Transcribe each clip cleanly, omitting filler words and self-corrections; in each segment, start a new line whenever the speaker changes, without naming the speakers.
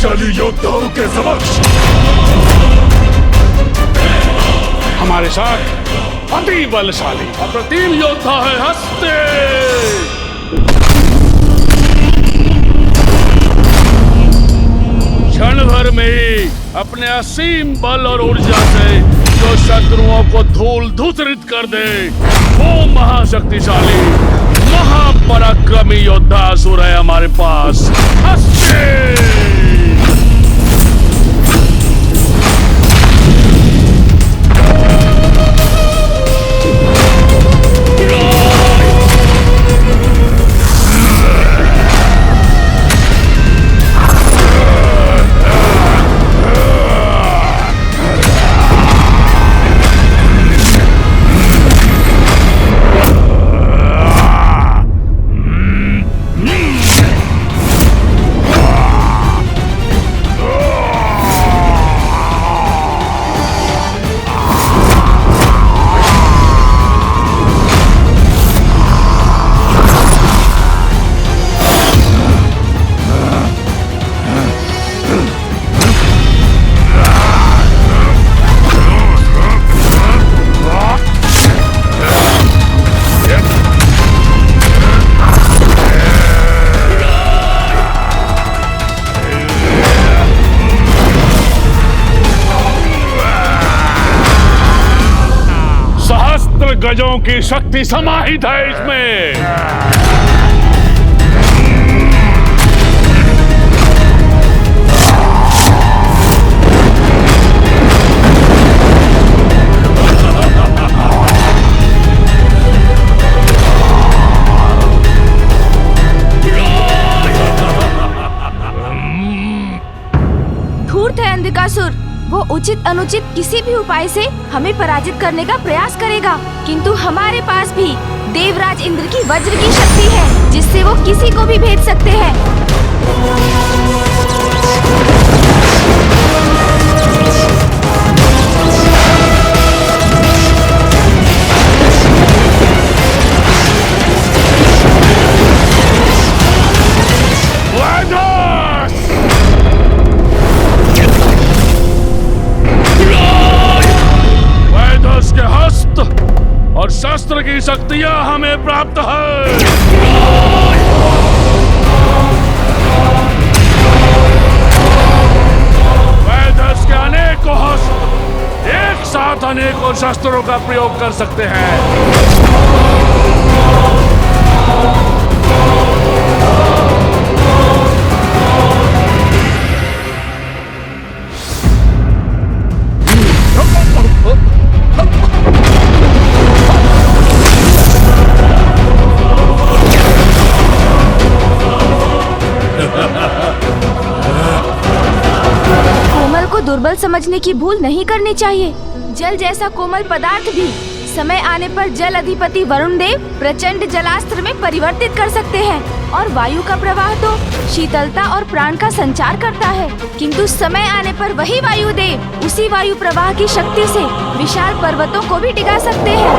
शक्तिशाली योद्धाओं के समक्ष
हमारे साथ अति बलशाली
अप्रतिम योद्धा है हस्ते। क्षण भर में ही अपने असीम बल और ऊर्जा से जो शत्रुओं को धूल धूसरित कर दे, वो महाशक्तिशाली महापराक्रमी योद्धा असुर है हमारे पास हस्ते। गजों की शक्ति समाहित है इसमें।
धूर्त है अंधकासुर। वो उचित अनुचित किसी भी उपाय से हमें पराजित करने का प्रयास करेगा, किंतु हमारे पास भी देवराज इंद्र की वज्र की शक्ति है, जिससे वो किसी को भी भेद सकते हैं।
और शस्त्र की शक्तियां हमें प्राप्त है। वैदस के अनेकों हस्त एक साथ अनेकों शस्त्रों का प्रयोग कर सकते हैं।
दुर्बल समझने की भूल नहीं करनी चाहिए। जल जैसा कोमल पदार्थ भी समय आने पर जल अधिपति वरुण देव प्रचंड जलास्त्र में परिवर्तित कर सकते हैं, और वायु का प्रवाह तो शीतलता और प्राण का संचार करता है, किंतु समय आने पर वही वायु देव उसी वायु प्रवाह की शक्ति से विशाल पर्वतों को भी डिगा सकते हैं।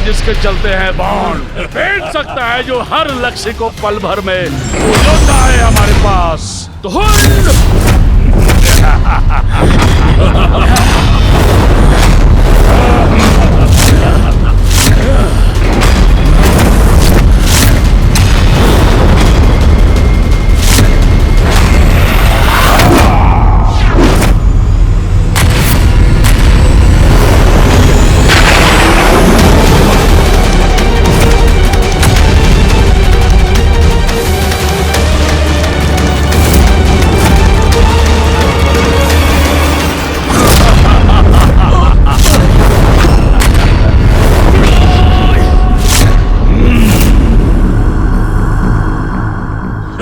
जिसके चलते हैं बाण भेज सकता है, जो हर लक्ष्य को पल भर में योद्धा है हमारे पास। तो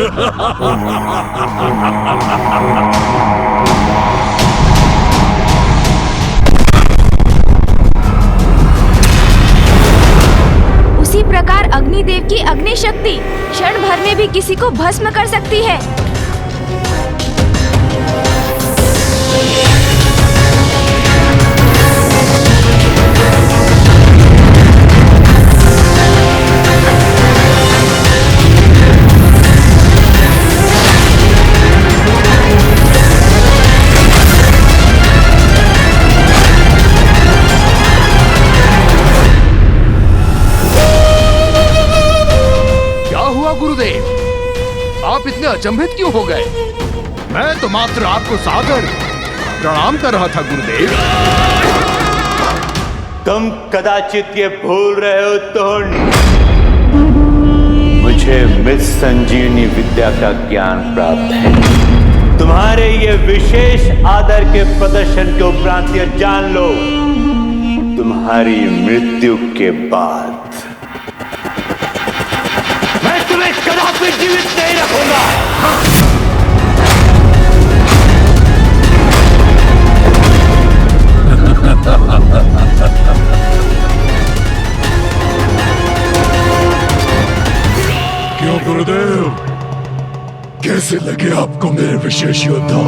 उसी प्रकार अग्निदेव की अग्नि शक्ति क्षण भर में भी किसी को भस्म कर सकती है।
गुरुदेव, आप इतने अचंभित क्यों हो गए? मैं तो मात्र आपको सादर प्रणाम कर रहा था गुरुदेव।
तुम कदाचित ये भूल रहे हो तोड़, मुझे मृत संजीवनी विद्या का ज्ञान प्राप्त है। तुम्हारे ये विशेष आदर के प्रदर्शन के उपरांत ये जान लो, तुम्हारी मृत्यु के बाद कदापि जीवित नहीं रखूंगा।
क्यों गुरुदेव, कैसे लगे आपको मेरे विशेष योद्धा?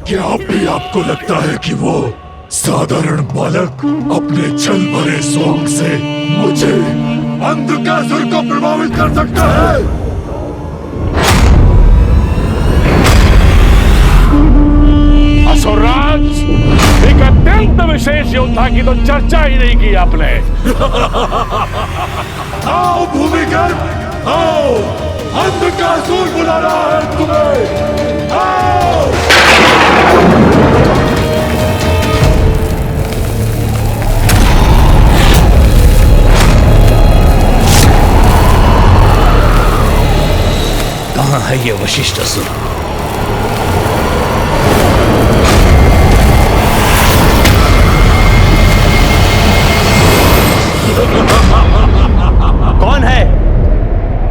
क्या अब भी आपको लगता है कि वो साधारण बालक अपने छल भरे स्वांग से मुझे अंधकासुर को प्रभावित कर सकता है?
असुरराज, एक अत्यंत विशेष योद्धा की तो चर्चा ही नहीं की आपने।
आओ भूमिगत, आओ, अंधकासुर बुला रहा है तुम्हें। आओ।
कहाँ है ये वशिष्ठ असुर?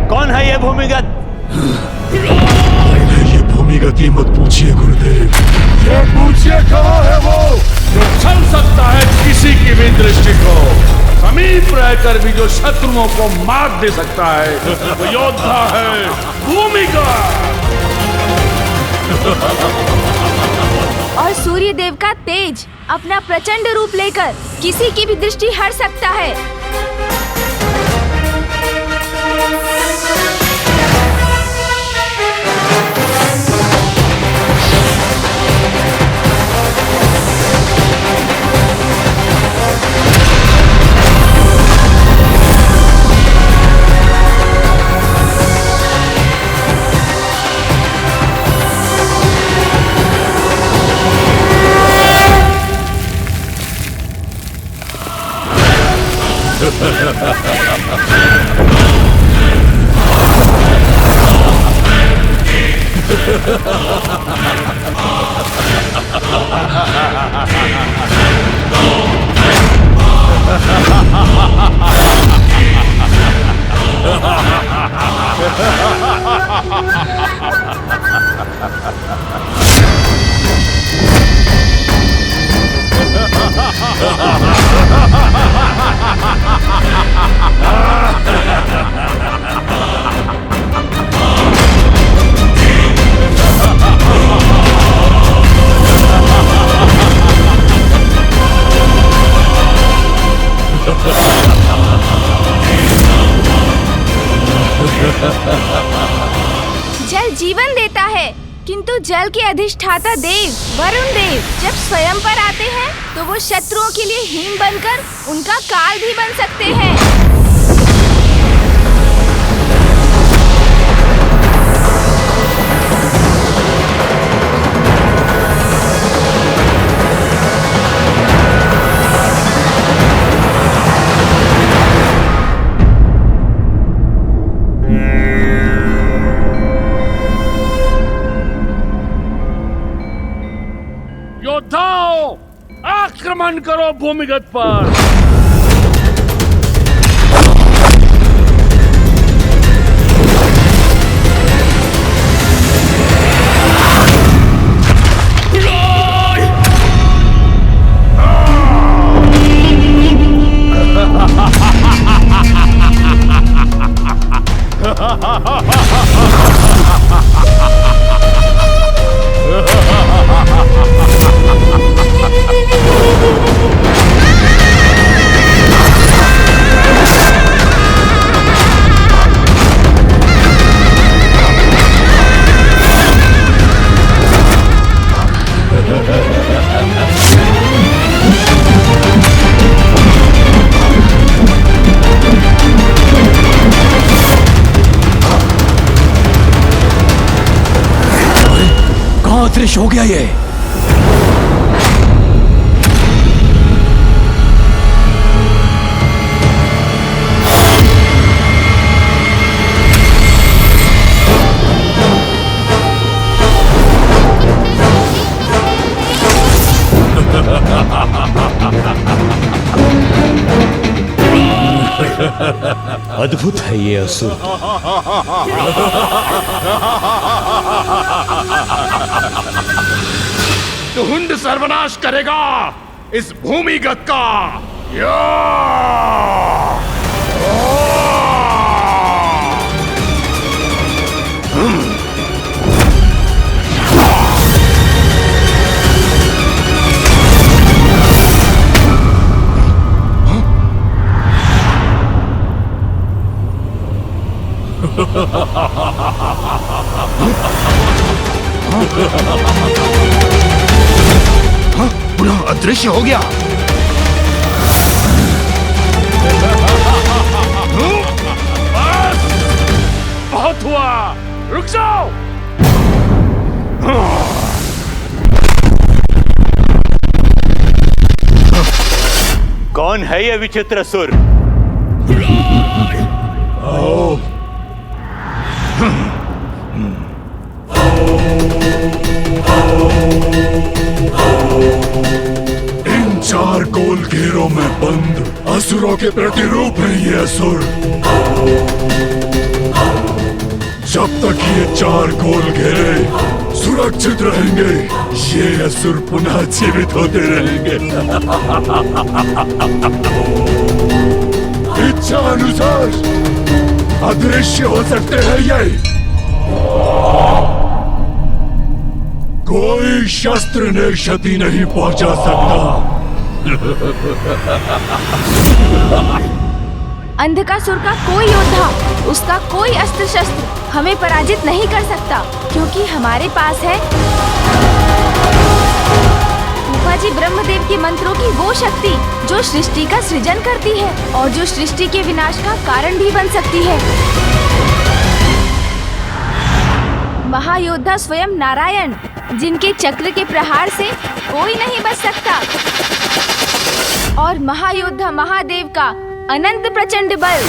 कौन है ये भूमिगत?
ये भूमिगत की मत पूछिए गुरुदेव, ये पूछिए कहाँ है वो
जो चल सकता है किसी की भी दृष्टि को, समीप रहकर भी जो शत्रुओं को मार दे सकता है, वो योद्धा है भूमिगत।
और सूर्य देव का तेज अपना प्रचंड रूप लेकर किसी की भी दृष्टि हट सकता है। जल जीवन देता है, किंतु जल के अधिष्ठाता देव वरुण देव जब स्वयं पर आते हैं तो वो शत्रुओं के लिए हिम बनकर उनका काल भी बन सकते हैं।
योद्धाओं, आक्रमण करो भूमिगत पर।
कहाँ अदृश्य हो गया ये?
अद्भुत है ये असुर।
धुंध सर्वनाश करेगा इस भूमिगत का। या!
पुनः अदृश्य हो गया।
बस बहुत हुआ, रुक जाओ।
कौन है ये विचित्र असुर?
इन चार गोल घेरों में बंद असुरों के प्रतिरूप है ये असुर। जब तक ये चार गोल घेरे सुरक्षित रहेंगे, ये असुर पुनः जीवित होते रहेंगे। इच्छा अनुसार अदृश्य हो सकते हैं ये। कोई शस्त्र ने क्षति नहीं पहुंचा सकता।
अंधकासुर का कोई योद्धा, उसका कोई अस्त्र शस्त्र हमें पराजित नहीं कर सकता, क्योंकि हमारे पास है फूफाजी ब्रह्मदेव के मंत्रों की वो शक्ति जो सृष्टि का सृजन करती है और जो सृष्टि के विनाश का कारण भी बन सकती है। महायोद्धा स्वयं नारायण, जिनके चक्र के प्रहार से कोई नहीं बच सकता, और महायोद्धा महादेव का अनंत प्रचंड बल।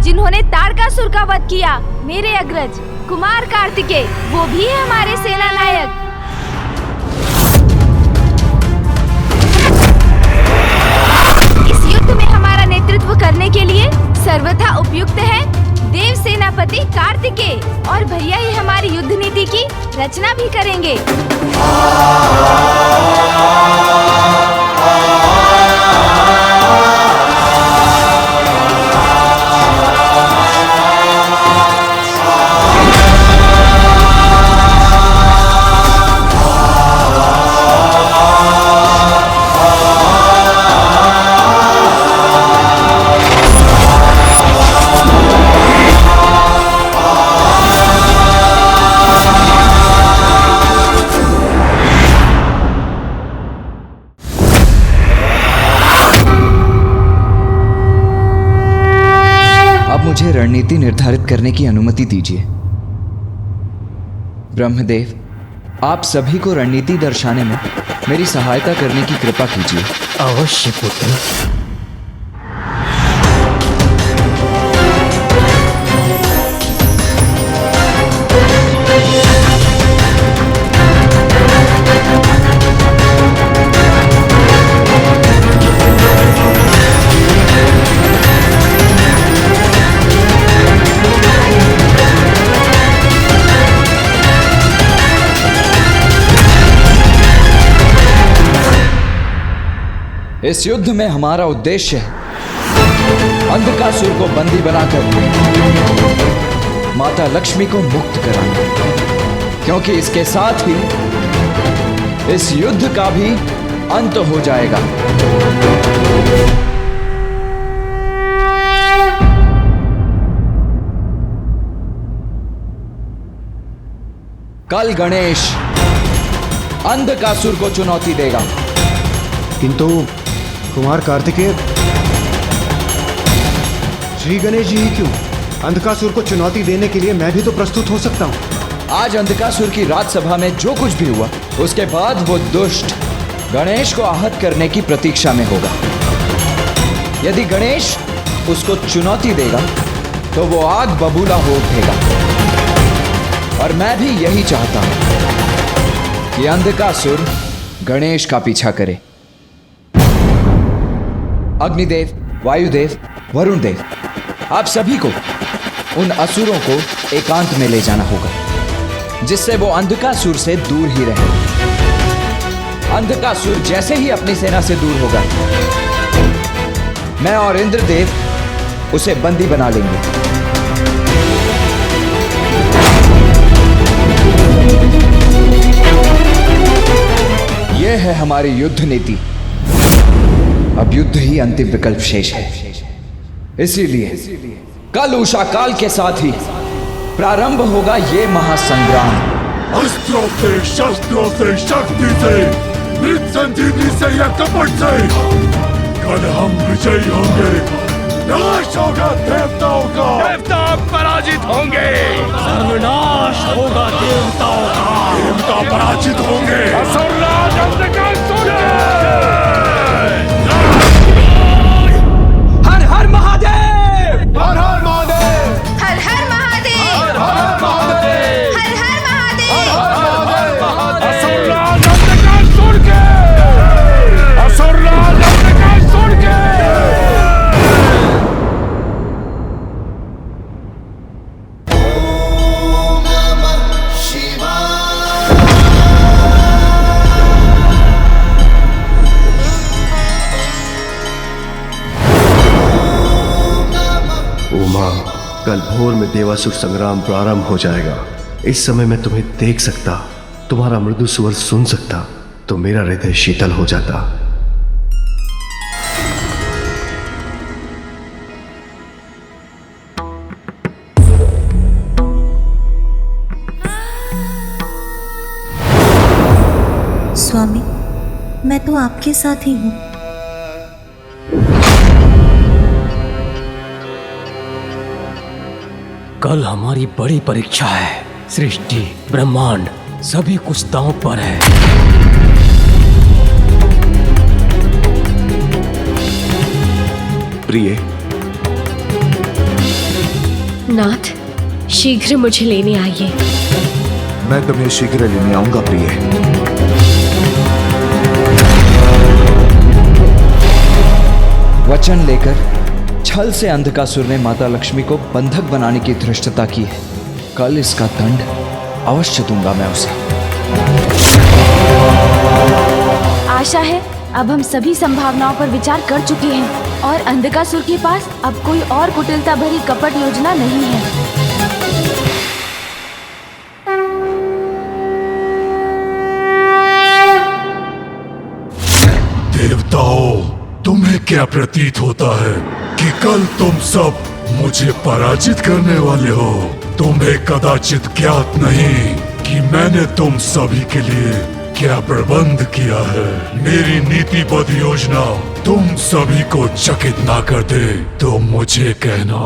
जिन्होंने तारकासुर का वध किया, मेरे अग्रज कुमार कार्तिकेय, वो भी है हमारे सेना नायक। इस युद्ध में हमारा नेतृत्व करने के लिए सर्वथा उपयुक्त है देव सेनापति कार्तिकेय, और भैया ही हमारी युद्ध नीति की रचना भी करेंगे।
मुझे रणनीति निर्धारित करने की अनुमति दीजिए। ब्रह्मदेव, आप सभी को रणनीति दर्शाने में मेरी सहायता करने की कृपा कीजिए।
अवश्य पुत्र।
इस युद्ध में हमारा उद्देश्य है अंधकासुर को बंदी बनाकर माता लक्ष्मी को मुक्त कराना, क्योंकि इसके साथ ही इस युद्ध का भी अंत हो जाएगा। कल गणेश अंधकासुर को चुनौती देगा।
किंतु कुमार कार्तिकेय, श्री गणेश जी ही क्यों? अंधकासुर को चुनौती देने के लिए मैं भी तो प्रस्तुत हो सकता हूं।
आज अंधकासुर की राजसभा में जो कुछ भी हुआ, उसके बाद वो दुष्ट गणेश को आहत करने की प्रतीक्षा में होगा। यदि गणेश उसको चुनौती देगा तो वो आग बबूला हो उठेगा। और मैं भी यही चाहता हूं कि अंधकासुर गणेश का पीछा करे। अग्निदेव, वायुदेव, वरुण देव, आप सभी को उन असुरों को एकांत में ले जाना होगा, जिससे वो अंधकासुर से दूर ही रहे। अंधकासुर जैसे ही अपनी सेना से दूर होगा, मैं और इंद्रदेव उसे बंदी बना लेंगे। यह है हमारी युद्ध नीति। अब युद्ध ही अंतिम विकल्प शेष है। इसीलिए कल उषा काल के साथ ही प्रारंभ होगा ये महासंग्राम।
अस्त्रों से, शस्त्रों से, शक्ति से, मृत संजीवनी से या कपट से, कल हम विजयी होंगे। नाश होगा देवताओं का,
देवता पराजित होंगे।
सर्वनाश होगा देवताओं का, देवता पराजित होंगे।
असुरराज अंधकासुर!
हर हर महादेव!
हर हर महादेव!
हर हर महादेव!
हर हर महादेव!
हर हर महादेव!
असुरराज अंधकासुर के! असुरराज अंधकासुर के!
उमा, कल भोर में देवासुर संग्राम प्रारंभ हो जाएगा। इस समय मैं तुम्हें देख सकता, तुम्हारा मृदु स्वर सुन सकता, तो मेरा हृदय शीतल हो जाता।
स्वामी, मैं तो आपके साथ ही हूँ।
कल हमारी बड़ी परीक्षा है। सृष्टि, ब्रह्मांड सभी कुछ दांव पर है।
प्रिय,
नाथ, शीघ्र मुझे लेने आइए।
मैं तुम्हें शीघ्र लेने आऊंगा प्रिय।
वचन लेकर छल से अंधकासुर ने माता लक्ष्मी को बंधक बनाने की धृष्टता की है। कल इसका दंड अवश्य दूंगा मैं उसे।
आशा है अब हम सभी संभावनाओं पर विचार कर चुके हैं और अंधकासुर के पास अब कोई और कुटिलता भरी कपट योजना नहीं है।
देवताओं, तुम्हें क्या प्रतीत होता है कि कल तुम सब मुझे पराजित करने वाले हो? तुम्हें कदाचित ज्ञात नहीं कि मैंने तुम सभी के लिए क्या प्रबंध किया है। मेरी नीतिबद्ध योजना तुम सभी को चकित ना कर दे तो मुझे कहना।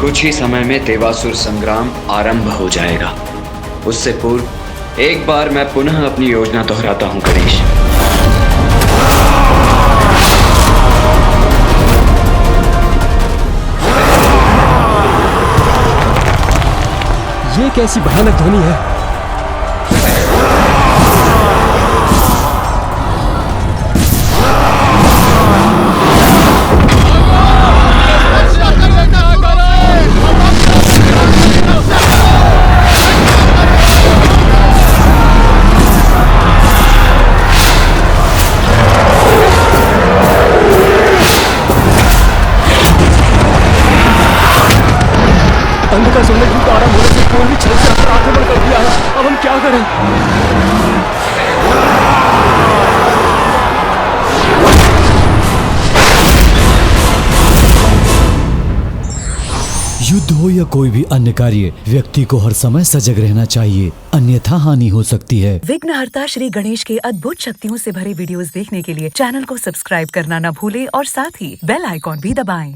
कुछ ही समय में देवासुर संग्राम आरंभ हो जाएगा। उससे पूर्व एक बार मैं पुनः अपनी योजना दोहराता हूं गणेश।
ये कैसी भयानक ध्वनि है? युद्ध आरंभ होने से पूर्व ही छल से हम पर आक्रमण कर दिया है। अब हम क्या करें?
युद्ध हो या कोई भी अन्य कार्य, व्यक्ति को हर समय सजग रहना चाहिए, अन्यथा हानि हो सकती है।
विघ्नहर्ता श्री गणेश के अद्भुत शक्तियों से भरे वीडियोस देखने के लिए चैनल को सब्सक्राइब करना न भूलें और साथ ही बेल आइकॉन भी दबाएं।